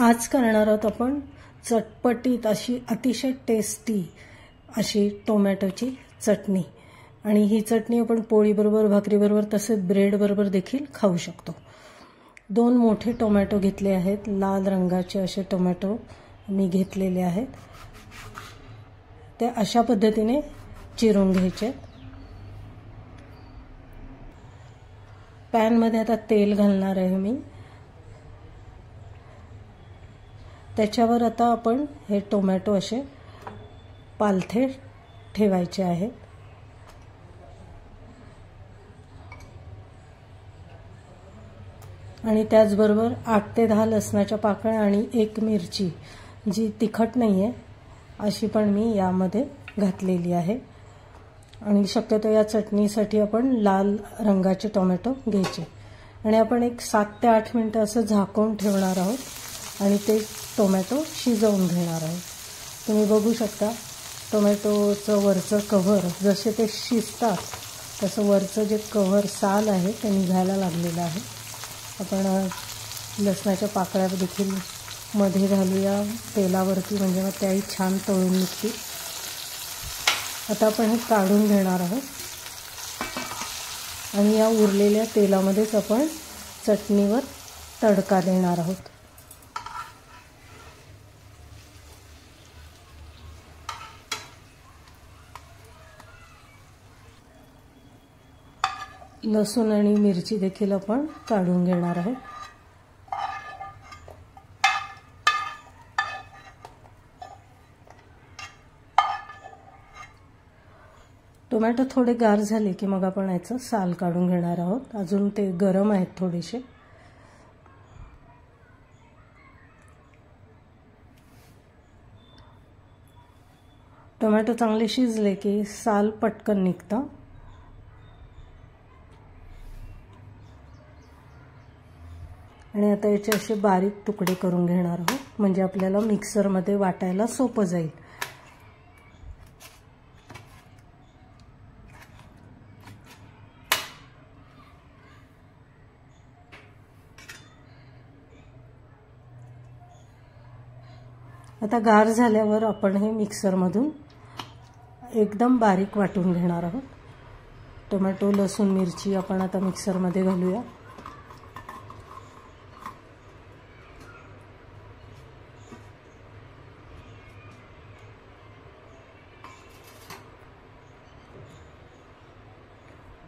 आज करणार आहोत आपण चटपटीत अशी अतिशय टेस्टी अशी टोमॅटोची चटणी। आणि ही चटणी आपण पोळीबरोबर, भाकरीबरोबर तसेच ब्रेडबरोबर देखील खाऊ शकतो। 2 मोठे टोमॅटो घेतले आहेत, लाल रंगाचे असे टोमॅटो मी घेतलेले आहेत। ते अशा पद्धतीने चिरून घ्यायचे। पॅन मध्ये आता तेल घालणार आहे मी। त्याच्यावर आता आपण हे टोमॅटो असे पालथे ठेवायचे आहेत। आणि त्याचबरोबर 8 ते 10 लसणाच्या पाकळ्या आणि 1 मिरची जी तिखट नाहीये अशी पण मी यामध्ये घातलेली आहे। आणि शक्यतो या चटणीसाठी आपण लाल रंगाचे टोमॅटो घ्यायचे। आणि आपण एक 7 ते 8 मिनिटं असं झाकून ठेवणार आहोत आणि ते टोमॅटो शिजवून घेणार आहोत। तुम्ही बघू शकता टोमॅटोचं वरचं कव्हर जसे ते शिजतात तसं वरचं जे कव्हर साल आहे ते निघायला लागलेलं आहे। आपण लसणाच्या पाकळ्या देखील मध्ये घालूया तेलावरती, म्हणजे मग त्याही छान तळून निघतील। आता आपण हे काढून घेणार आहोत आणि या उरलेल्या तेलामध्येच आपण चटणीवर तडका देणार आहोत। लसूण आणि मिरची देखील आपण काढून घेणार आहोत। टोमॅटो थोडे गार झाले की मग आपण याचं साल काढून घेणार आहोत। अजून ते गरम आहेत थोडेसे। टोमॅटो चांगले शिजले की साल पटकन निघतं। आणि आता याचे असे बारीक तुकडे करून घेणार आहोत, म्हणजे आपल्याला मिक्सरमध्ये वाटायला सोपं जाईल। आता गार झाल्यावर आपण हे मिक्सरमधून एकदम बारीक वाटून घेणार आहोत। टोमॅटो, लसूण, मिरची आपण आता मिक्सरमध्ये घालूया।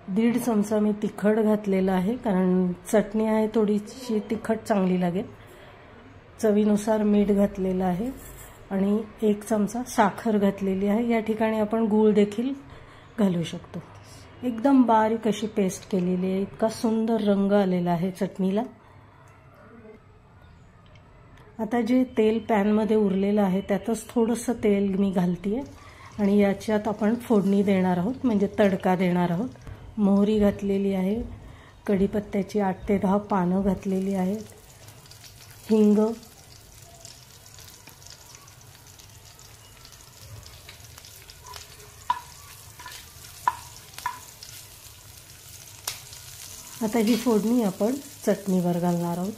दीड चमचा मी तिखट घातलेला आहे, कारण चटणी आहे थोडीशी तिखट चांगली लागेल। चवीनुसार मीठ घातलेलं आहे आणि 1 चमचा साखर घातलेली आहे। या ठिकाणी आपण गूळ देखील घालू शकतो। एकदम बारीक अशी पेस्ट केलेली आहे। इतका सुंदर रंग आलेला आहे चटणीला। आता जे तेल पॅन मध्ये उरलेलं आहे त्यातच थोडंसं तेल मी घालतेय आणि याच्यात आपण फोडणी देणार आहोत, म्हणजे तडका देणार आहोत। मोहरी घातलेली आहे, कढीपत्त्याची 8 ते 10 पानं घातलेली आहेत, हिंग, आता ही फोडणी आपण चटणीवर घालणार आहोत।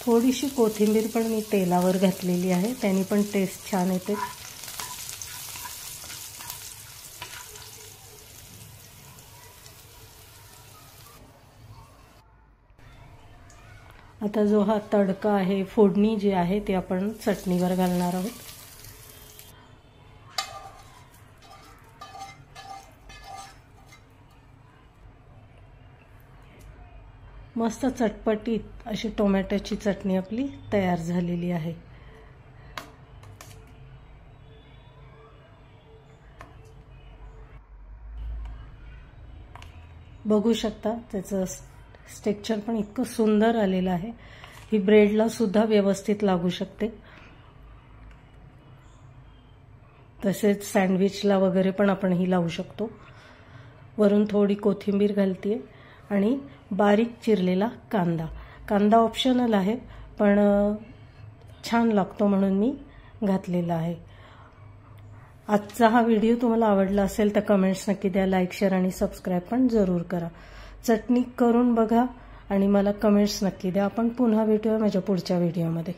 थोडीशी कोथिंबीर पण मी तेलावर घातलेली आहे, त्याने पण टेस्ट छान येते। आता जो हा तडका आहे, फोडणी जी आहे ती आपण चटणीवर घालणार आहोत। मस्त चटपटीत अशी टोमॅटोची चटणी आपली तयार झालेली आहे। बघू शकता त्याचं टेक्स्चर पण इतकं सुंदर आलेलं आहे। ही ब्रेडला सुद्धा व्यवस्थित लागू शकते, तसेच सँडविचला वगैरे पण आपण ही लावू शकतो। वरून थोडी कोथिंबीर घालतेय आणि बारीक चिरलेला कांदा। कांदा ऑप्शनल आहे, पण छान लागतो म्हणून मी घातलेला आहे। आजचा हा व्हिडिओ तुम्हाला आवडला असेल तर कमेंट्स नक्की द्या, लाईक, शेअर आणि सबस्क्राइब पण जरूर करा। चटणी करून बघा आणि मला कमेंट्स नक्की द्या. आपण पुन्हा भेटूया माझ्या पुढच्या व्हिडिओमध्ये.